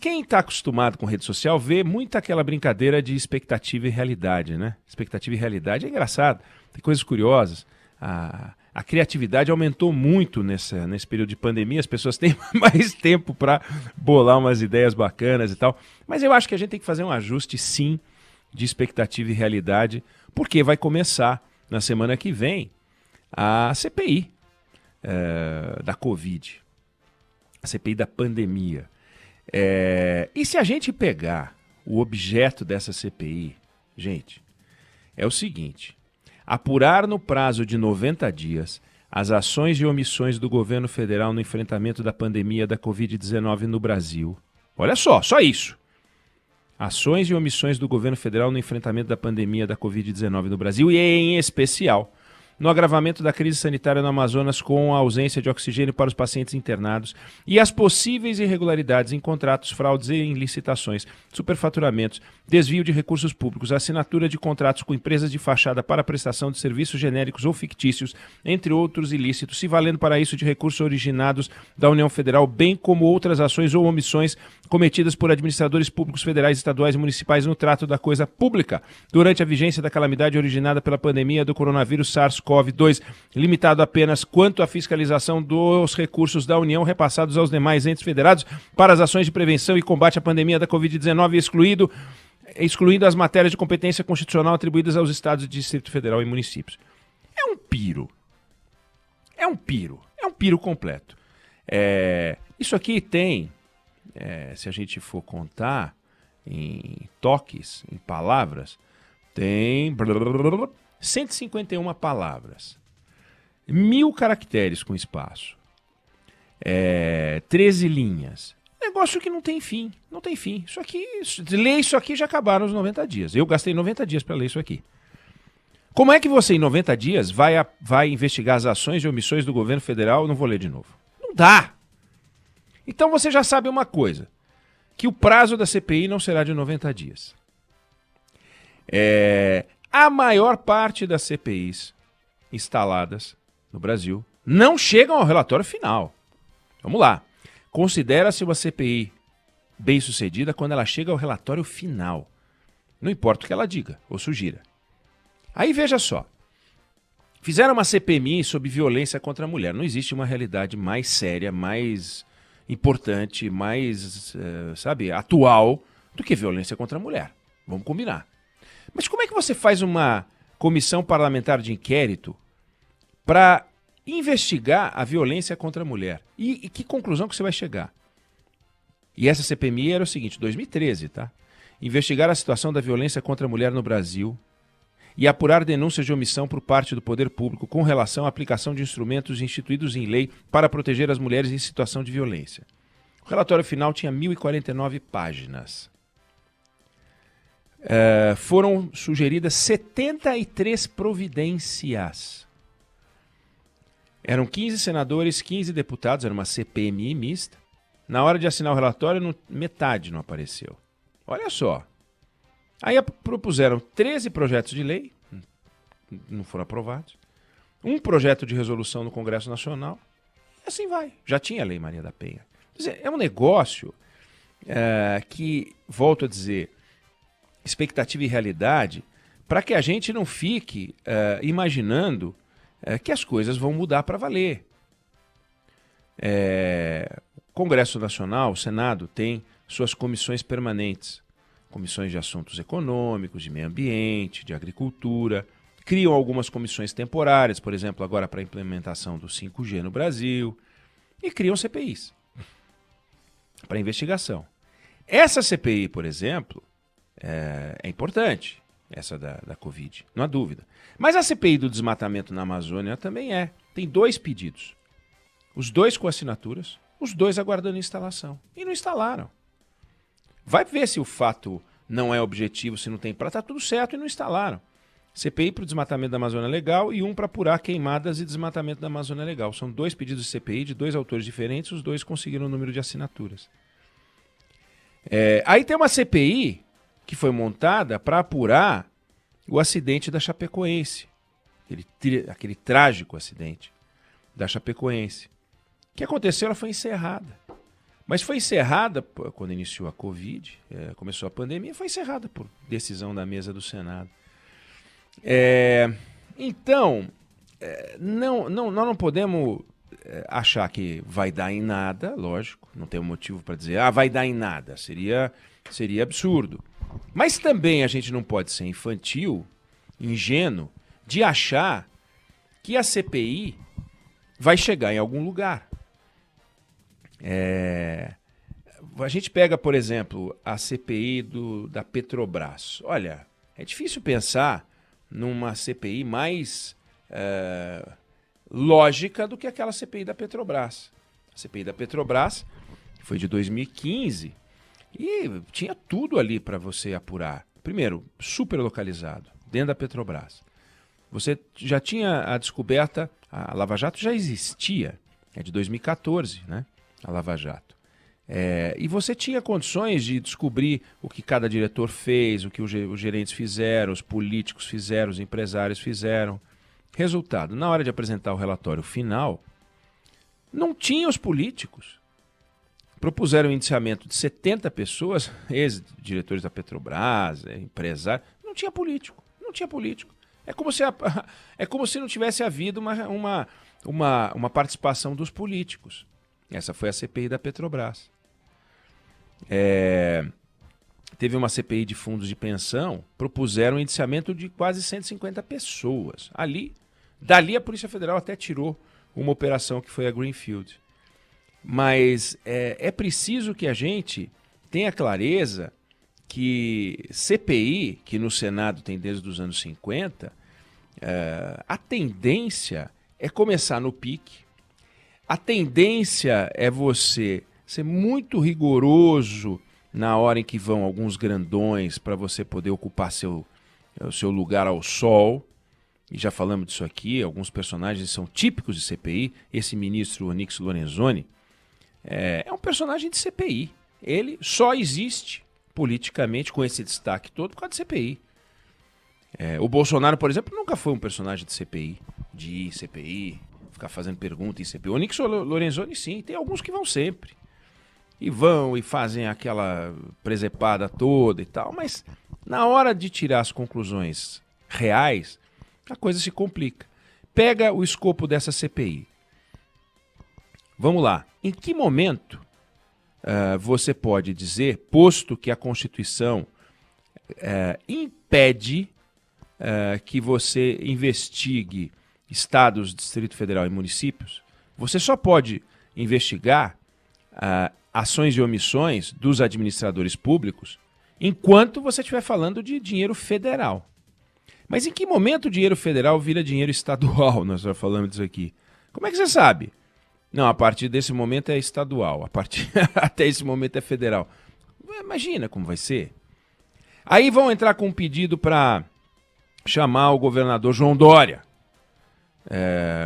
quem está acostumado com rede social vê muito aquela brincadeira de expectativa e realidade, né? Expectativa e realidade é engraçado, tem coisas curiosas. A criatividade aumentou muito nesse período de pandemia, as pessoas têm mais tempo para bolar umas ideias bacanas e tal. Mas eu acho que a gente tem que fazer um ajuste, sim, de expectativa e realidade, porque vai começar na semana que vem a CPI da Covid, a CPI da pandemia. E se a gente pegar o objeto dessa CPI, gente, é o seguinte: apurar no prazo de 90 dias as ações e omissões do governo federal no enfrentamento da pandemia da Covid-19 no Brasil. Olha só isso. Ações e omissões do governo federal no enfrentamento da pandemia da Covid-19 no Brasil e, em especial, no agravamento da crise sanitária no Amazonas com a ausência de oxigênio para os pacientes internados e as possíveis irregularidades em contratos, fraudes e em licitações, superfaturamentos, desvio de recursos públicos, assinatura de contratos com empresas de fachada para prestação de serviços genéricos ou fictícios, entre outros ilícitos, se valendo para isso de recursos originados da União Federal, bem como outras ações ou omissões cometidas por administradores públicos federais, estaduais e municipais no trato da coisa pública durante a vigência da calamidade originada pela pandemia do coronavírus SARS-CoV-2, limitado apenas quanto à fiscalização dos recursos da União repassados aos demais entes federados para as ações de prevenção e combate à pandemia da Covid-19, excluindo as matérias de competência constitucional atribuídas aos estados, Distrito Federal e municípios. É um piro. É um piro completo. Isso aqui tem, se a gente for contar em toques, em palavras, tem 151 palavras, 1000 caracteres com espaço, 13 linhas. Negócio que não tem fim. Ler isso aqui já acabaram os 90 dias. Eu gastei 90 dias para ler isso aqui. Como é que você, em 90 dias, vai investigar as ações e omissões do governo federal? Não vou ler de novo. Não dá. Então você já sabe uma coisa, que o prazo da CPI não será de 90 dias. A maior parte das CPIs instaladas no Brasil não chegam ao relatório final. Vamos lá. Considera-se uma CPI bem-sucedida quando ela chega ao relatório final. Não importa o que ela diga ou sugira. Aí veja só. Fizeram uma CPMI sobre violência contra a mulher. Não existe uma realidade mais séria, mais importante, mais, atual do que violência contra a mulher. Vamos combinar. Mas como é que você faz uma comissão parlamentar de inquérito para investigar a violência contra a mulher? E que conclusão que você vai chegar? E essa CPMI era o seguinte, 2013, tá? Investigar a situação da violência contra a mulher no Brasil e apurar denúncias de omissão por parte do poder público com relação à aplicação de instrumentos instituídos em lei para proteger as mulheres em situação de violência. O relatório final tinha 1049 páginas. Foram sugeridas 73 providências. Eram 15 senadores, 15 deputados, era uma CPMI mista. Na hora de assinar o relatório, metade não apareceu. Olha só. Aí propuseram 13 projetos de lei, não foram aprovados. Um projeto de resolução no Congresso Nacional. E assim vai. Já tinha a Lei Maria da Penha. Quer dizer, é um negócio que, volto a dizer, expectativa e realidade, para que a gente não fique imaginando que as coisas vão mudar para valer. O Congresso Nacional, o Senado, tem suas comissões permanentes. Comissões de assuntos econômicos, de meio ambiente, de agricultura. Criam algumas comissões temporárias, por exemplo, agora para a implementação do 5G no Brasil. E criam CPIs para investigação. Essa CPI, por exemplo, é importante, essa da Covid, não há dúvida. Mas a CPI do desmatamento na Amazônia também é. Tem 2 pedidos. Os 2 com assinaturas, os 2 aguardando instalação. E não instalaram. Vai ver se o fato não é objetivo, se não tem prazo. Está tudo certo e não instalaram. CPI para o desmatamento da Amazônia Legal e um para apurar queimadas e desmatamento da Amazônia Legal. São 2 pedidos de CPI de 2 autores diferentes, os 2 conseguiram o número de assinaturas. Aí tem uma CPI que foi montada para apurar o acidente da Chapecoense. Aquele trágico acidente da Chapecoense. O que aconteceu? Ela foi encerrada. Mas foi encerrada, quando iniciou a Covid, começou a pandemia, foi encerrada por decisão da mesa do Senado. Então, nós não podemos achar que vai dar em nada, lógico, não tem um motivo para dizer, vai dar em nada, seria absurdo. Mas também a gente não pode ser infantil, ingênuo, de achar que a CPI vai chegar em algum lugar. A gente pega, por exemplo, a CPI da Petrobras. Olha, é difícil pensar numa CPI mais lógica do que aquela CPI da Petrobras. A CPI da Petrobras foi de 2015 e tinha tudo ali para você apurar. Primeiro, super localizado, dentro da Petrobras. Você já tinha a descoberta, a Lava Jato já existia, é de 2014, né? A Lava Jato. E você tinha condições de descobrir o que cada diretor fez, o que os gerentes fizeram, os políticos fizeram, os empresários fizeram. Resultado, na hora de apresentar o relatório final, não tinha os políticos. Propuseram um indiciamento de 70 pessoas, ex-diretores da Petrobras, empresários. Não tinha político, não tinha político. É como se não tivesse havido uma participação dos políticos. Essa foi a CPI da Petrobras. Teve uma CPI de fundos de pensão, propuseram um indiciamento de quase 150 pessoas. Dali a Polícia Federal até tirou uma operação que foi a Greenfield. Mas é preciso que a gente tenha clareza que CPI, que no Senado tem desde os anos 50, a tendência é começar no pique. A tendência é você ser muito rigoroso na hora em que vão alguns grandões para você poder ocupar o seu lugar ao sol. E já falamos disso aqui, alguns personagens são típicos de CPI. Esse ministro Onyx Lorenzoni é um personagem de CPI. Ele só existe politicamente com esse destaque todo por causa de CPI. O Bolsonaro, por exemplo, nunca foi um personagem de CPI, ficar fazendo pergunta em CPI. O Onyx Lorenzoni, sim, tem alguns que vão sempre. E vão e fazem aquela presepada toda e tal, mas na hora de tirar as conclusões reais, a coisa se complica. Pega o escopo dessa CPI. Vamos lá. Em que momento você pode dizer, posto que a Constituição impede que você investigue estados, Distrito Federal e municípios, você só pode investigar ações e omissões dos administradores públicos enquanto você estiver falando de dinheiro federal. Mas em que momento o dinheiro federal vira dinheiro estadual? Nós já falamos disso aqui. Como é que você sabe? Não, a partir desse momento é estadual, até esse momento é federal. Imagina como vai ser. Aí vão entrar com um pedido para chamar o governador João Dória,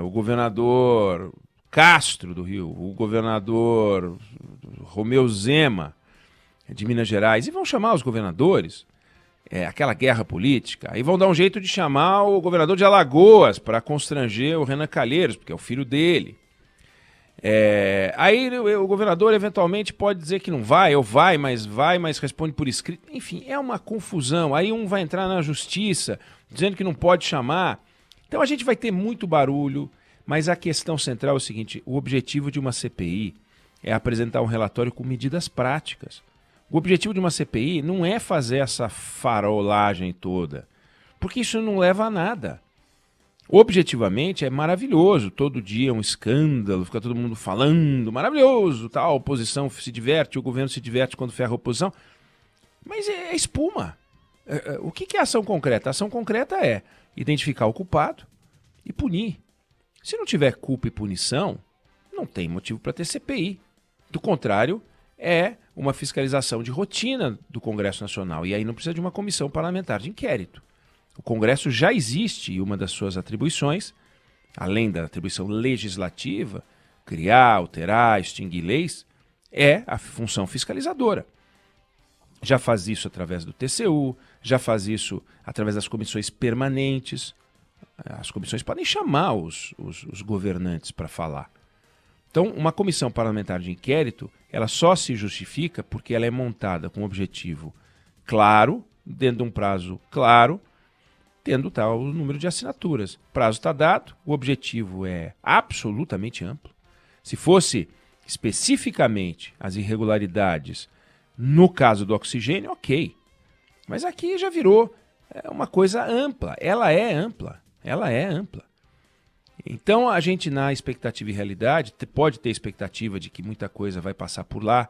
o governador Castro do Rio, o governador Romeu Zema de Minas Gerais, e vão chamar os governadores, aquela guerra política, aí vão dar um jeito de chamar o governador de Alagoas para constranger o Renan Calheiros, porque é o filho dele. Aí o governador eventualmente pode dizer que não vai, ou vai, mas responde por escrito. Enfim, é uma confusão. Aí um vai entrar na justiça dizendo que não pode chamar. Então a gente vai ter muito barulho, mas a questão central é o seguinte: o objetivo de uma CPI é apresentar um relatório com medidas práticas. O objetivo de uma CPI não é fazer essa farolagem toda, porque isso não leva a nada. Objetivamente é maravilhoso, todo dia um escândalo, fica todo mundo falando, maravilhoso, tá? A oposição se diverte, o governo se diverte quando ferra a oposição, mas é espuma. O que é ação concreta? A ação concreta é identificar o culpado e punir. Se não tiver culpa e punição, não tem motivo para ter CPI. Do contrário, é uma fiscalização de rotina do Congresso Nacional, e aí não precisa de uma comissão parlamentar de inquérito. O Congresso já existe e uma das suas atribuições, além da atribuição legislativa, criar, alterar, extinguir leis, é a função fiscalizadora. Já faz isso através do TCU, já faz isso através das comissões permanentes. As comissões podem chamar os governantes para falar. Então, uma comissão parlamentar de inquérito, ela só se justifica porque ela é montada com um objetivo claro, dentro de um prazo claro, tendo tal o número de assinaturas. O prazo está dado, o objetivo é absolutamente amplo. Se fosse especificamente as irregularidades no caso do oxigênio, ok. Mas aqui já virou uma coisa ampla. Ela é ampla. Ela é ampla. Então a gente, na expectativa e realidade, pode ter expectativa de que muita coisa vai passar por lá.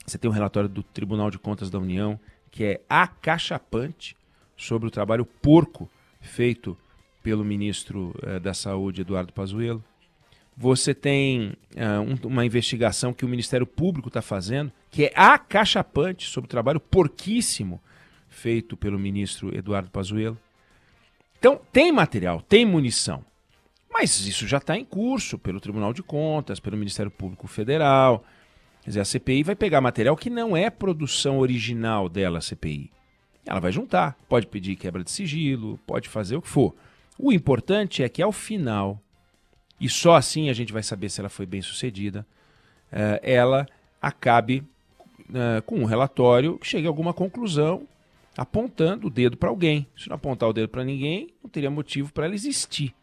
Você tem um relatório do Tribunal de Contas da União que é acachapante sobre o trabalho porco feito pelo ministro da Saúde, Eduardo Pazuello. Você tem uma investigação que o Ministério Público está fazendo, que é acachapante sobre o trabalho porquíssimo feito pelo ministro Eduardo Pazuello. Então, tem material, tem munição, mas isso já está em curso pelo Tribunal de Contas, pelo Ministério Público Federal. Quer dizer, a CPI vai pegar material que não é produção original dela, a CPI. Ela vai juntar, pode pedir quebra de sigilo, pode fazer o que for. O importante é que ao final, e só assim a gente vai saber se ela foi bem sucedida, ela acabe com um relatório que chegue a alguma conclusão apontando o dedo para alguém. Se não apontar o dedo para ninguém, não teria motivo para ela existir.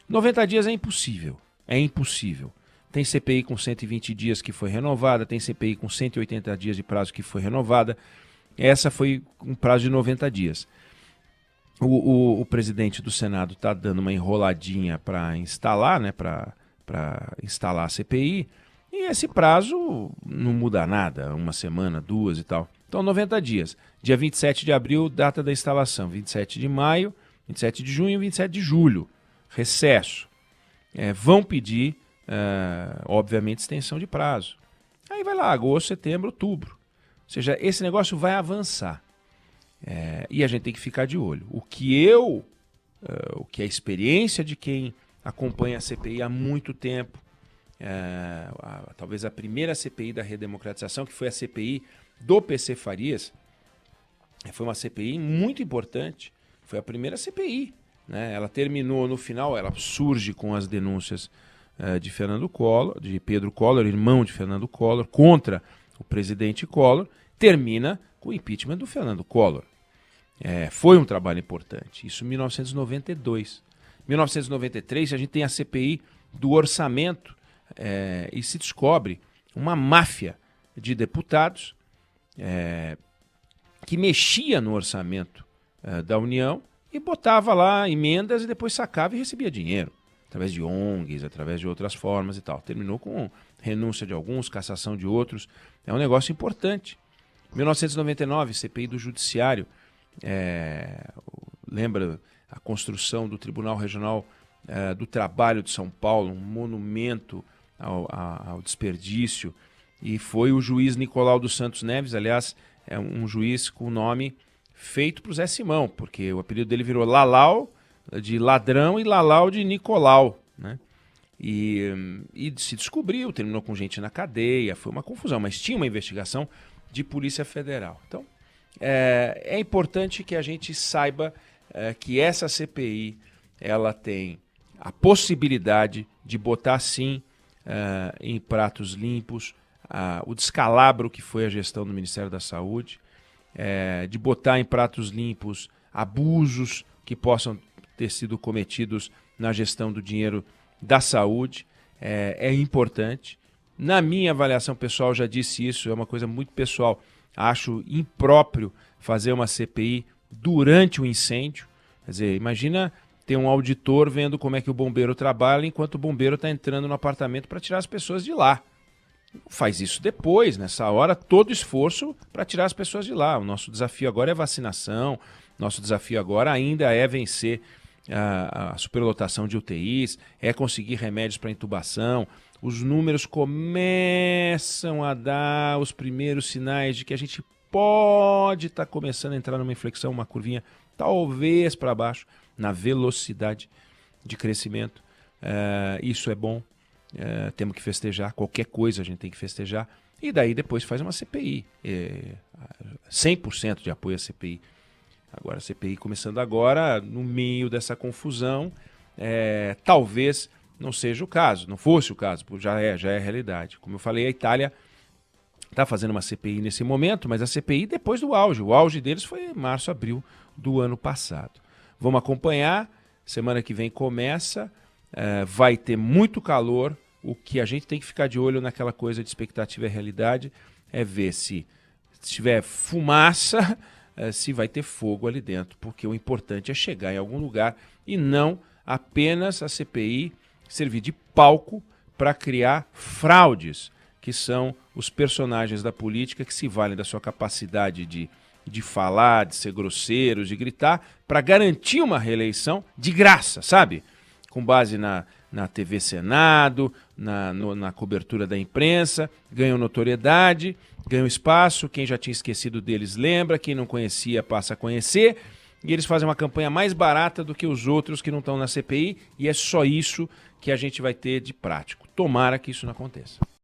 90 dias é impossível. É impossível. Tem CPI com 120 dias que foi renovada, tem CPI com 180 dias de prazo que foi renovada. Essa foi um prazo de 90 dias. O presidente do Senado está dando uma enroladinha para instalar, né, para instalar a CPI, e esse prazo não muda nada, uma semana, duas e tal. Então, 90 dias. Dia 27 de abril, data da instalação. 27 de maio, 27 de junho e 27 de julho. Recesso. Vão pedir, obviamente, extensão de prazo. Aí vai lá, agosto, setembro, outubro. Ou seja, esse negócio vai avançar. E a gente tem que ficar de olho. O que a experiência de quem acompanha a CPI há muito tempo, talvez a primeira CPI da redemocratização, que foi a CPI do PC Farias, foi uma CPI muito importante, foi a primeira CPI, né? Ela terminou no final, ela surge com as denúncias de Fernando Collor, de Pedro Collor, irmão de Fernando Collor, contra o presidente Collor, termina com o impeachment do Fernando Collor. Foi um trabalho importante, isso em 1992. Em 1993 a gente tem a CPI do orçamento e se descobre uma máfia de deputados que mexia no orçamento da União e botava lá emendas e depois sacava e recebia dinheiro, através de ONGs, através de outras formas e tal. Terminou com renúncia de alguns, cassação de outros. É um negócio importante. 1999, CPI do Judiciário, lembra a construção do Tribunal Regional do Trabalho de São Paulo, um monumento ao desperdício, e foi o juiz Nicolau dos Santos Neves, aliás, é um juiz com nome feito para o Zé Simão, porque o apelido dele virou Lalau, de ladrão, e Lalau de Nicolau, né? E se descobriu, terminou com gente na cadeia, foi uma confusão, mas tinha uma investigação de Polícia Federal. Então, é importante que a gente saiba que essa CPI ela tem a possibilidade de botar, sim, em pratos limpos o descalabro que foi a gestão do Ministério da Saúde, de botar em pratos limpos abusos que possam ter sido cometidos na gestão do dinheiro da saúde. É importante. Na minha avaliação pessoal, já disse isso, é uma coisa muito pessoal. Acho impróprio fazer uma CPI durante o incêndio. Quer dizer, imagina ter um auditor vendo como é que o bombeiro trabalha enquanto o bombeiro está entrando no apartamento para tirar as pessoas de lá. Faz isso depois, nessa hora, todo esforço para tirar as pessoas de lá. O nosso desafio agora é vacinação, nosso desafio agora ainda é vencer a superlotação de UTIs, é conseguir remédios para intubação. Os números começam a dar os primeiros sinais de que a gente pode estar começando a entrar numa inflexão, uma curvinha talvez para baixo, na velocidade de crescimento. Isso é bom. Temos que festejar, qualquer coisa a gente tem que festejar, e daí depois faz uma CPI, 100% de apoio à CPI. Agora a CPI começando agora, no meio dessa confusão, talvez não seja o caso, não fosse o caso, já é realidade. Como eu falei, a Itália está fazendo uma CPI nesse momento, mas a CPI depois do auge. O auge deles foi em março, abril do ano passado. Vamos acompanhar, semana que vem começa, vai ter muito calor. O que a gente tem que ficar de olho naquela coisa de expectativa e realidade é ver se tiver fumaça, se vai ter fogo ali dentro, porque o importante é chegar em algum lugar e não apenas a CPI servir de palco para criar fraudes, que são os personagens da política que se valem da sua capacidade de falar, de ser grosseiros, de gritar, para garantir uma reeleição de graça, sabe? Com base na TV Senado, na cobertura da imprensa, ganham notoriedade, ganham espaço, quem já tinha esquecido deles lembra, quem não conhecia passa a conhecer, e eles fazem uma campanha mais barata do que os outros que não estão na CPI, e é só isso que a gente vai ter de prático. Tomara que isso não aconteça.